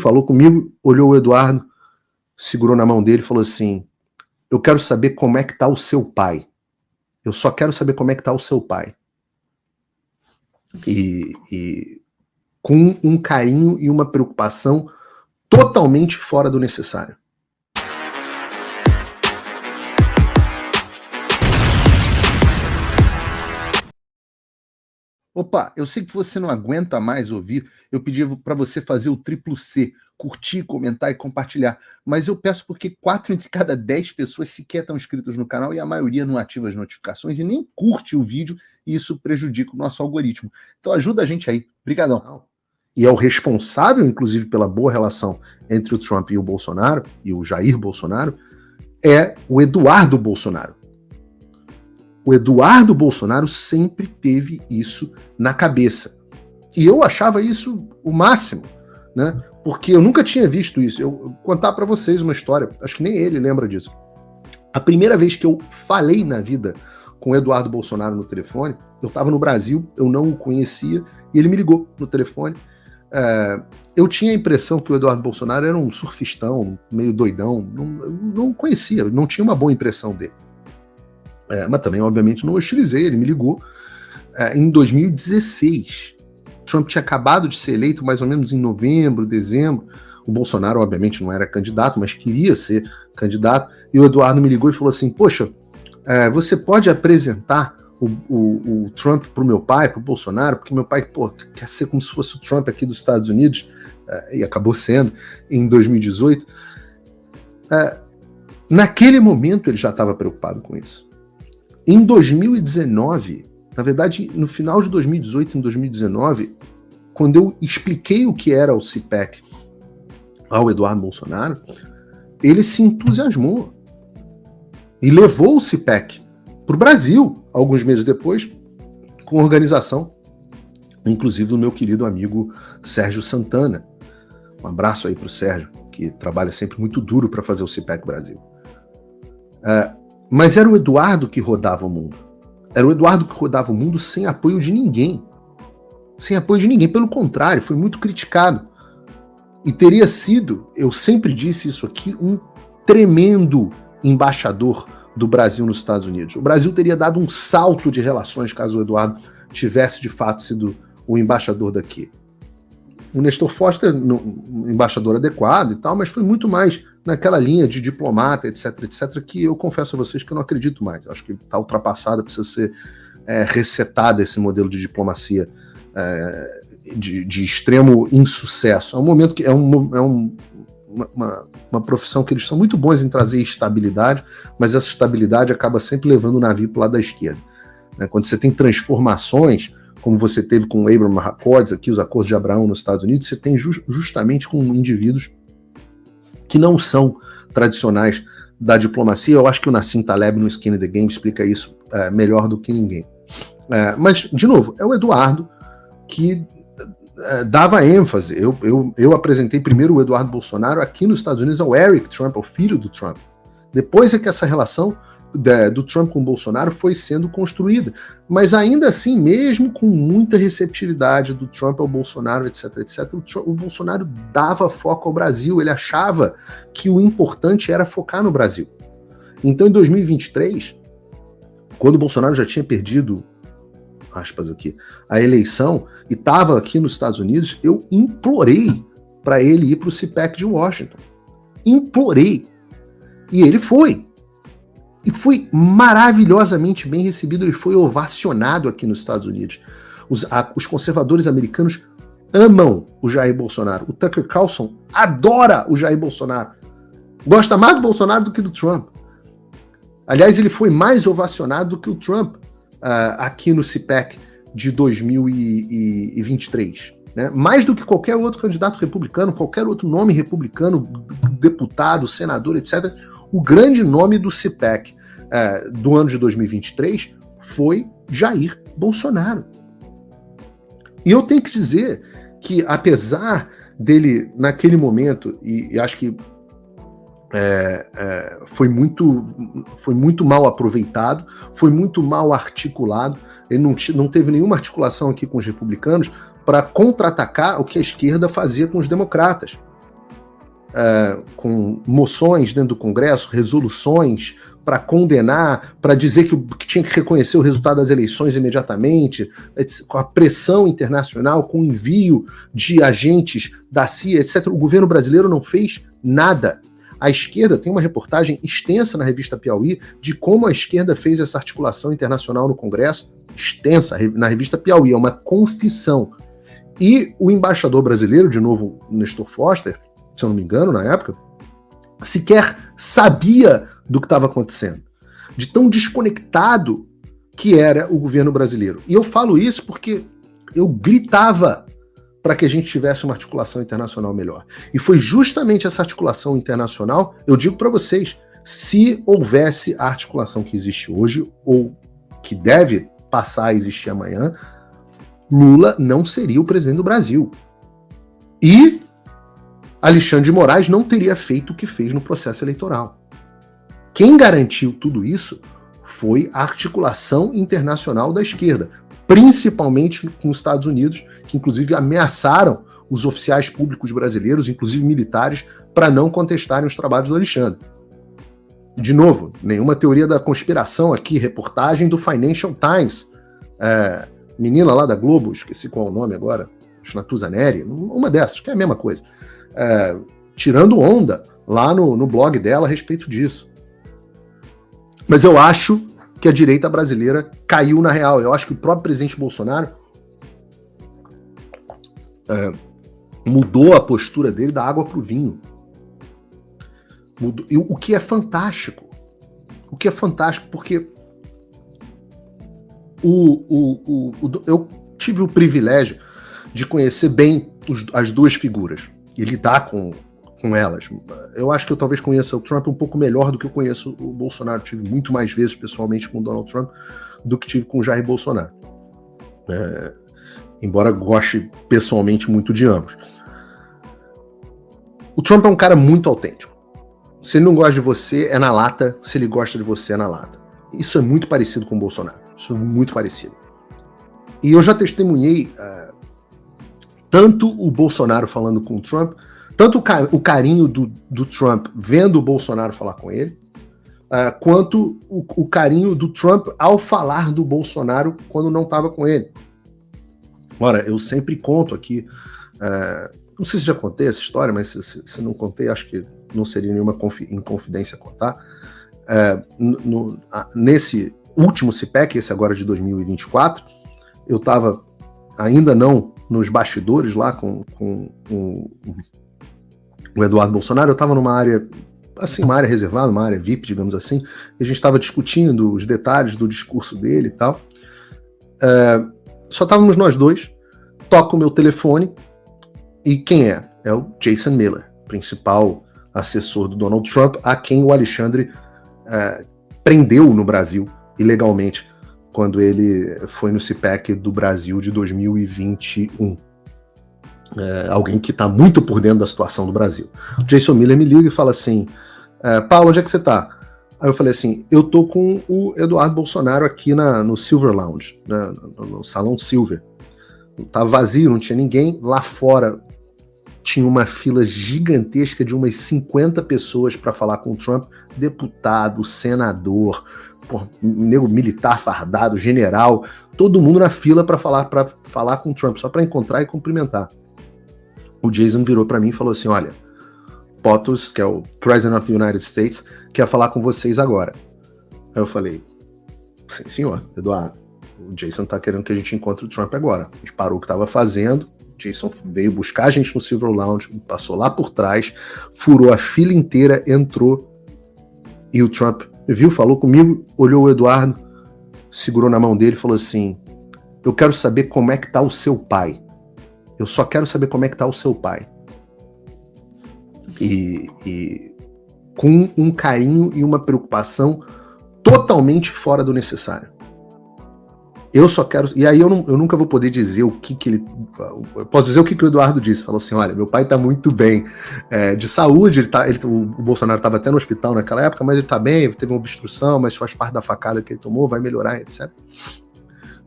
falou comigo, olhou o Eduardo, segurou na mão dele e falou assim: eu quero saber como é que tá o seu pai. Eu só quero saber como é que tá o seu pai. E com um carinho e uma preocupação totalmente fora do necessário. Opa, eu sei que você não aguenta mais ouvir, eu pedi para você fazer o triplo C, curtir, comentar e compartilhar, mas eu peço porque 4 entre cada 10 pessoas sequer estão inscritas no canal e a maioria não ativa as notificações e nem curte o vídeo e isso prejudica o nosso algoritmo. Então ajuda a gente aí, brigadão. E é o responsável, inclusive, pela boa relação entre o Trump e o Bolsonaro, e o Jair Bolsonaro, é o Eduardo Bolsonaro. O Eduardo Bolsonaro sempre teve isso na cabeça. E eu achava isso o máximo, né? Porque eu nunca tinha visto isso. Eu vou contar para vocês uma história, acho que nem ele lembra disso. A primeira vez que eu falei na vida com o Eduardo Bolsonaro no telefone, eu estava no Brasil, eu não o conhecia, e ele me ligou no telefone. Eu tinha a impressão que o Eduardo Bolsonaro era um surfistão, meio doidão, não conhecia, não tinha uma boa impressão dele. Mas também, obviamente, não hostilizei, ele me ligou em 2016. Trump tinha acabado de ser eleito mais ou menos em novembro, dezembro. O Bolsonaro, obviamente, não era candidato, mas queria ser candidato. E o Eduardo me ligou e falou assim: poxa, você pode apresentar o Trump para o meu pai, para o Bolsonaro? Porque meu pai, quer ser como se fosse o Trump aqui dos Estados Unidos, e acabou sendo em 2018. Naquele momento ele já estava preocupado com isso. Em 2019, na verdade, no final de 2018 e 2019, quando eu expliquei o que era o CPAC ao Eduardo Bolsonaro, ele se entusiasmou e levou o CPAC para o Brasil, alguns meses depois, com organização, inclusive do meu querido amigo Sérgio Santana. Um abraço aí para o Sérgio, que trabalha sempre muito duro para fazer o CPAC Brasil. Mas era o Eduardo que rodava o mundo. Era o Eduardo que rodava o mundo sem apoio de ninguém. Sem apoio de ninguém. Pelo contrário, foi muito criticado. E teria sido, eu sempre disse isso aqui, um tremendo embaixador do Brasil nos Estados Unidos. O Brasil teria dado um salto de relações caso o Eduardo tivesse de fato sido o embaixador daqui. O Nestor Foster, um embaixador adequado e tal, mas foi muito mais naquela linha de diplomata, etc, que eu confesso a vocês que eu não acredito mais. Eu acho que está ultrapassada, precisa ser resetada esse modelo de diplomacia de extremo insucesso. É um momento que uma profissão que eles são muito bons em trazer estabilidade, mas essa estabilidade acaba sempre levando o navio para o lado da esquerda. Quando você tem transformações, como você teve com o Abraham Accords, aqui os Acordos de Abraão nos Estados Unidos, você tem justamente com indivíduos que não são tradicionais da diplomacia. Eu acho que o Nassim Taleb no Skin in the Game explica isso melhor do que ninguém. Mas, de novo, é o Eduardo que dava ênfase. Eu apresentei primeiro o Eduardo Bolsonaro aqui nos Estados Unidos ao Eric Trump, ao filho do Trump. Depois é que essa relação do Trump com o Bolsonaro foi sendo construída. Mas ainda assim, mesmo com muita receptividade do Trump ao Bolsonaro, etc, o Bolsonaro dava foco ao Brasil. Ele achava que o importante era focar no Brasil. Então, em 2023, quando o Bolsonaro já tinha perdido, aspas aqui, a eleição e estava aqui nos Estados Unidos, eu implorei para ele ir para o CPAC de Washington. Implorei. E ele foi. E foi maravilhosamente bem recebido, ele foi ovacionado aqui nos Estados Unidos. Os conservadores americanos amam o Jair Bolsonaro. O Tucker Carlson adora o Jair Bolsonaro. Gosta mais do Bolsonaro do que do Trump. Aliás, ele foi mais ovacionado do que o Trump aqui no CPAC de 2023. Né? Mais do que qualquer outro candidato republicano, qualquer outro nome republicano, deputado, senador, etc., o grande nome do CPAC do ano de 2023 foi Jair Bolsonaro. E eu tenho que dizer que, apesar dele, naquele momento, e acho que foi muito mal aproveitado, foi muito mal articulado, ele não teve nenhuma articulação aqui com os republicanos para contra-atacar o que a esquerda fazia com os democratas. com moções dentro do Congresso, resoluções para condenar, para dizer que tinha que reconhecer o resultado das eleições imediatamente, com a pressão internacional, com o envio de agentes da CIA, etc. O governo brasileiro não fez nada. A esquerda tem uma reportagem extensa na revista Piauí de como a esquerda fez essa articulação internacional no Congresso, extensa, na revista Piauí, é uma confissão. E o embaixador brasileiro, de novo, Nestor Foster, se eu não me engano, na época, sequer sabia do que estava acontecendo, de tão desconectado que era o governo brasileiro. E eu falo isso porque eu gritava para que a gente tivesse uma articulação internacional melhor. E foi justamente essa articulação internacional, eu digo para vocês, se houvesse a articulação que existe hoje, ou que deve passar a existir amanhã, Lula não seria o presidente do Brasil. E Alexandre de Moraes não teria feito o que fez no processo eleitoral. Quem garantiu tudo isso foi a articulação internacional da esquerda, principalmente com os Estados Unidos, que inclusive ameaçaram os oficiais públicos brasileiros, inclusive militares, para não contestarem os trabalhos do Alexandre. De novo, nenhuma teoria da conspiração aqui, reportagem do Financial Times, menina lá da Globo, esqueci qual é o nome agora, Natuza Neri, uma dessas, que é a mesma coisa, tirando onda lá no blog dela a respeito disso. Mas eu acho que a direita brasileira caiu na real. Eu acho que o próprio presidente Bolsonaro mudou a postura dele da água para o vinho. Mudou. E o que é fantástico. O que é fantástico, porque eu tive o privilégio de conhecer bem as duas figuras e lidar com elas. Eu acho que eu talvez conheça o Trump um pouco melhor do que eu conheço o Bolsonaro. Tive muito mais vezes pessoalmente com o Donald Trump do que tive com o Jair Bolsonaro. Embora goste pessoalmente muito de ambos. O Trump é um cara muito autêntico. Se ele não gosta de você, é na lata. Se ele gosta de você, é na lata. Isso é muito parecido com o Bolsonaro. Isso é muito parecido. E eu já testemunhei tanto o Bolsonaro falando com o Trump, tanto o carinho do Trump vendo o Bolsonaro falar com ele, quanto o carinho do Trump ao falar do Bolsonaro quando não estava com ele. Ora, eu sempre conto aqui, não sei se já contei essa história, mas se não contei, acho que não seria nenhuma inconfidência contar. Nesse último CPEC, esse agora de 2024, eu estava ainda não nos bastidores lá com o Eduardo Bolsonaro. Eu estava numa área, assim, uma área reservada, uma área VIP, digamos assim, e a gente estava discutindo os detalhes do discurso dele e tal. Só estávamos nós dois, toca o meu telefone, e quem é? É o Jason Miller, principal assessor do Donald Trump, a quem o Alexandre prendeu no Brasil, ilegalmente, quando ele foi no CPEC do Brasil de 2021. Alguém que está muito por dentro da situação do Brasil. O Jason Miller me liga e fala assim, Paulo, onde é que você está? Aí eu falei assim, eu tô com o Eduardo Bolsonaro aqui no Silver Lounge, no Salão Silver. Tava vazio, não tinha ninguém. Lá fora tinha uma fila gigantesca de umas 50 pessoas para falar com o Trump, deputado, senador, nego militar fardado, general, todo mundo na fila para falar com o Trump, só para encontrar e cumprimentar. O Jason virou para mim e falou assim, olha, POTUS, que é o President of the United States, quer falar com vocês agora. Aí eu falei, sim senhor, Eduardo, o Jason tá querendo que a gente encontre o Trump agora. A gente parou o que estava fazendo, o Jason veio buscar a gente no Silver Lounge, passou lá por trás, furou a fila inteira, entrou, e o Trump viu, falou comigo, olhou o Eduardo, segurou na mão dele e falou assim, eu quero saber como é que tá o seu pai. Eu só quero saber como é que tá o seu pai. E com um carinho e uma preocupação totalmente fora do necessário. Eu só quero... E aí eu nunca vou poder dizer o que ele... Eu posso dizer o que o Eduardo disse. Falou assim, olha, meu pai tá muito bem de saúde, o Bolsonaro estava até no hospital naquela época, mas ele tá bem, teve uma obstrução, mas faz parte da facada que ele tomou, vai melhorar, etc.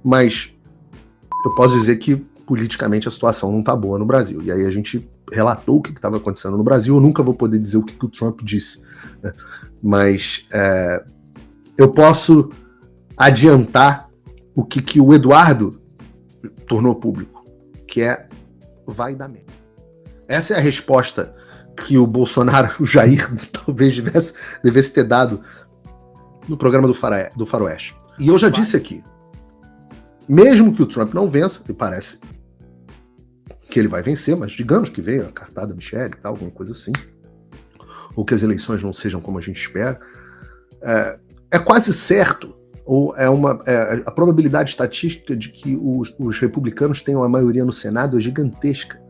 Mas eu posso dizer que politicamente a situação não tá boa no Brasil. E aí a gente relatou o que estava acontecendo no Brasil. Eu nunca vou poder dizer o que o Trump disse, né? Mas eu posso adiantar o que o Eduardo tornou público, que vai dar merda. Essa é a resposta que o Bolsonaro, o Jair, talvez devesse ter dado no programa do Faroeste. E eu já disse aqui, mesmo que o Trump não vença, e parece que ele vai vencer, mas digamos que venha a cartada Michelle e tal, alguma coisa assim, ou que as eleições não sejam como a gente espera, é quase certo, ou a probabilidade estatística de que os republicanos tenham a maioria no Senado é gigantesca.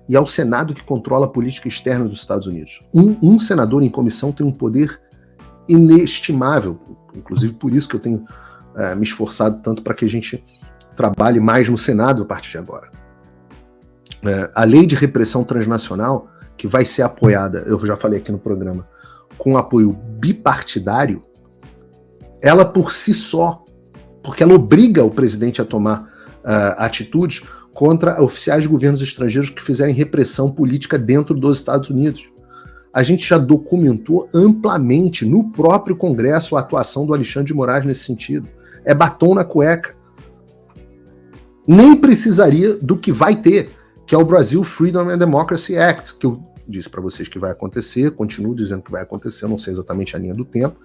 E é o Senado que controla a política externa dos Estados Unidos. Um senador em comissão tem um poder inestimável, inclusive por isso que eu tenho me esforçado tanto para que a gente trabalhe mais no Senado a partir de agora. A lei de repressão transnacional, que vai ser apoiada, eu já falei aqui no programa, com apoio bipartidário, ela por si só, porque ela obriga o presidente a tomar atitudes contra oficiais de governos estrangeiros que fizerem repressão política dentro dos Estados Unidos. A gente já documentou amplamente no próprio Congresso a atuação do Alexandre de Moraes nesse sentido. É batom na cueca. Nem precisaria do que vai ter, que é o Brazil Freedom and Democracy Act, que eu disse para vocês que vai acontecer, continuo dizendo que vai acontecer, eu não sei exatamente a linha do tempo,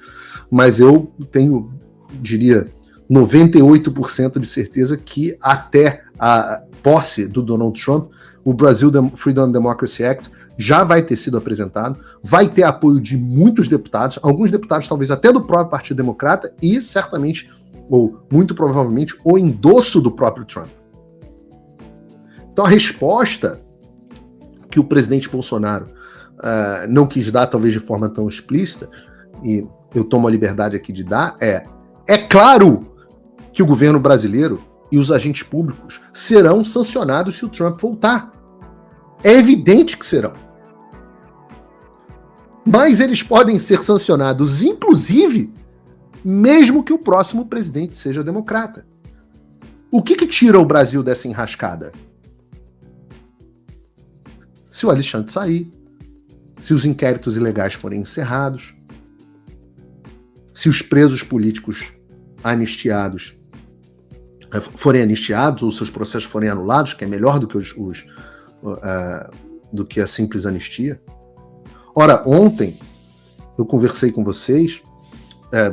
mas eu tenho, diria, 98% de certeza que até a posse do Donald Trump, o Brazil Freedom and Democracy Act já vai ter sido apresentado, vai ter apoio de muitos deputados, alguns deputados talvez até do próprio Partido Democrata e certamente, ou muito provavelmente, o endosso do próprio Trump. Então a resposta que o presidente Bolsonaro não quis dar, talvez de forma tão explícita, e eu tomo a liberdade aqui de dar, é claro que o governo brasileiro e os agentes públicos serão sancionados se o Trump voltar. É evidente que serão. Mas eles podem ser sancionados, inclusive, mesmo que o próximo presidente seja democrata. O que tira o Brasil dessa enrascada? Se o Alexandre sair, se os inquéritos ilegais forem encerrados, se os presos políticos forem anistiados ou seus processos forem anulados, que é melhor do que do que a simples anistia. Ora, ontem eu conversei com vocês,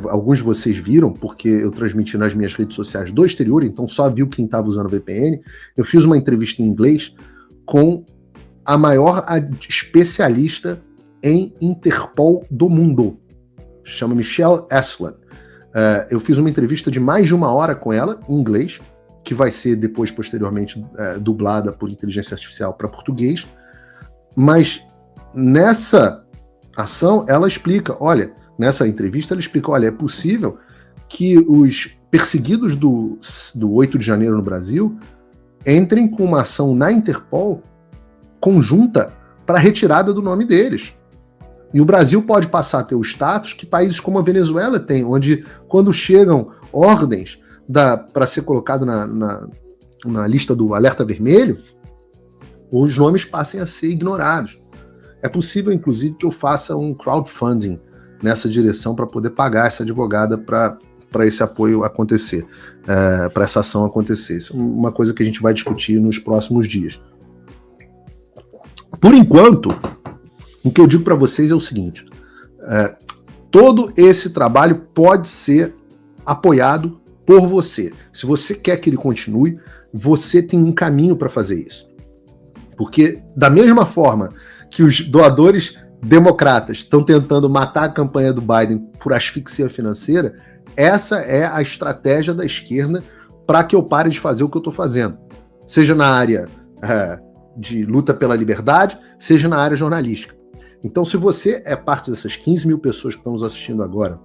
alguns de vocês viram, porque eu transmiti nas minhas redes sociais do exterior, então só viu quem estava usando VPN. Eu fiz uma entrevista em inglês com a maior especialista em Interpol do mundo. Chama Michelle Eslan. Eu fiz uma entrevista de mais de 1 hora com ela, em inglês, que vai ser depois, posteriormente, dublada por inteligência artificial para português. Mas nessa ação, ela explica, nessa entrevista, ela explica, é possível que os perseguidos do 8 de janeiro no Brasil entrem com uma ação na Interpol conjunta para a retirada do nome deles. E o Brasil pode passar a ter o status que países como a Venezuela têm, onde quando chegam ordens para ser colocado na lista do alerta vermelho, os nomes passem a ser ignorados. É possível, inclusive, que eu faça um crowdfunding nessa direção para poder pagar essa advogada para esse apoio acontecer, para essa ação acontecer. Isso é uma coisa que a gente vai discutir nos próximos dias. Por enquanto, o que eu digo para vocês é o seguinte, todo esse trabalho pode ser apoiado por você. Se você quer que ele continue, você tem um caminho para fazer isso. Porque da mesma forma que os doadores democratas estão tentando matar a campanha do Biden por asfixia financeira, essa é a estratégia da esquerda para que eu pare de fazer o que eu estou fazendo. Seja na área de luta pela liberdade, seja na área jornalística. Então, se você é parte dessas 15 mil pessoas que estão nos assistindo agora,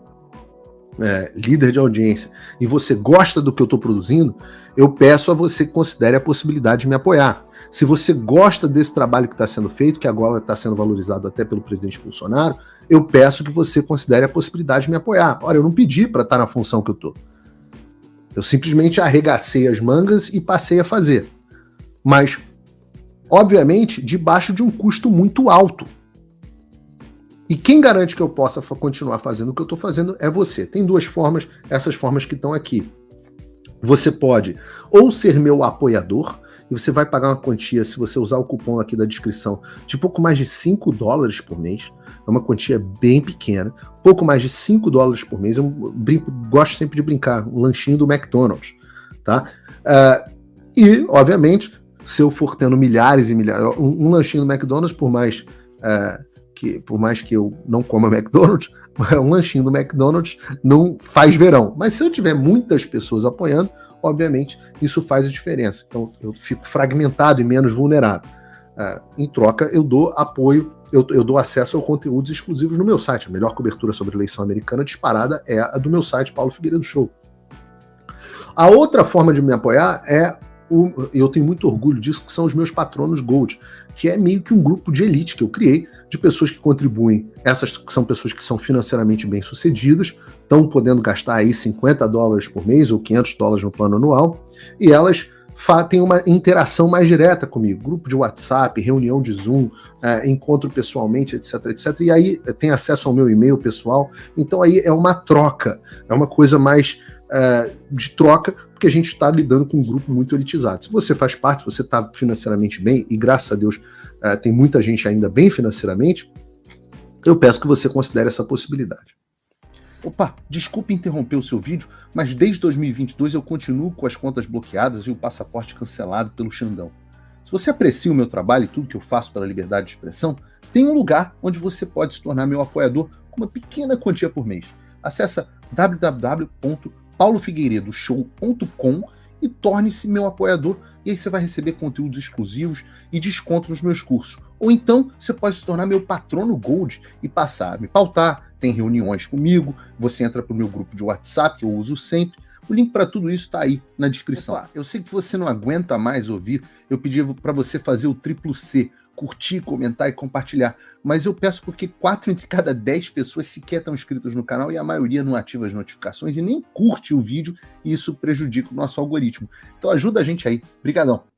líder de audiência, e você gosta do que eu estou produzindo, eu peço a você que considere a possibilidade de me apoiar. Se você gosta desse trabalho que está sendo feito, que agora está sendo valorizado até pelo presidente Bolsonaro, eu peço que você considere a possibilidade de me apoiar. Olha, eu não pedi para estar na função que eu estou. Eu simplesmente arregacei as mangas e passei a fazer. Mas obviamente, debaixo de um custo muito alto. E quem garante que eu possa continuar fazendo o que eu estou fazendo é você. Tem duas formas, essas formas que estão aqui. Você pode ou ser meu apoiador, e você vai pagar uma quantia, se você usar o cupom aqui da descrição, de pouco mais de $5 por mês. É uma quantia bem pequena, pouco mais de $5 por mês. Eu gosto sempre de brincar, um lanchinho do McDonald's, tá? E, obviamente, se eu for tendo milhares e milhares, um lanchinho do McDonald's, por mais que eu não coma McDonald's, um lanchinho do McDonald's não faz verão. Mas se eu tiver muitas pessoas apoiando, obviamente isso faz a diferença. Então eu fico fragmentado e menos vulnerável. Em troca, eu dou apoio, eu dou acesso a conteúdos exclusivos no meu site. A melhor cobertura sobre eleição americana disparada é a do meu site, Paulo Figueiredo Show. A outra forma de me apoiar eu tenho muito orgulho disso, que são os meus patronos Gold, que é meio que um grupo de elite que eu criei, de pessoas que contribuem. Essas são pessoas que são financeiramente bem-sucedidas, estão podendo gastar aí $50 por mês ou $500 no plano anual, e elas têm uma interação mais direta comigo, grupo de WhatsApp, reunião de Zoom, encontro pessoalmente, etc, etc, e aí tem acesso ao meu e-mail pessoal, então aí é uma troca, é uma coisa mais de troca, porque a gente está lidando com um grupo muito elitizado. Se você faz parte, se você está financeiramente bem, e graças a Deus tem muita gente ainda bem financeiramente, eu peço que você considere essa possibilidade. Opa, desculpe interromper o seu vídeo, mas desde 2022 eu continuo com as contas bloqueadas e o passaporte cancelado pelo Xandão. Se você aprecia o meu trabalho e tudo que eu faço pela liberdade de expressão, tem um lugar onde você pode se tornar meu apoiador com uma pequena quantia por mês. Acesse www.paulofigueiredoshow.com e torne-se meu apoiador, e aí você vai receber conteúdos exclusivos e desconto nos meus cursos. Ou então você pode se tornar meu patrono Gold e passar a me pautar, tem reuniões comigo, você entra para o meu grupo de WhatsApp, que eu uso sempre. O link para tudo isso está aí na descrição. Opa, eu sei que você não aguenta mais ouvir, eu pedi para você fazer o triplo C, curtir, comentar e compartilhar, mas eu peço porque 4 entre cada 10 pessoas sequer estão inscritas no canal e a maioria não ativa as notificações e nem curte o vídeo, e isso prejudica o nosso algoritmo. Então ajuda a gente aí. Brigadão!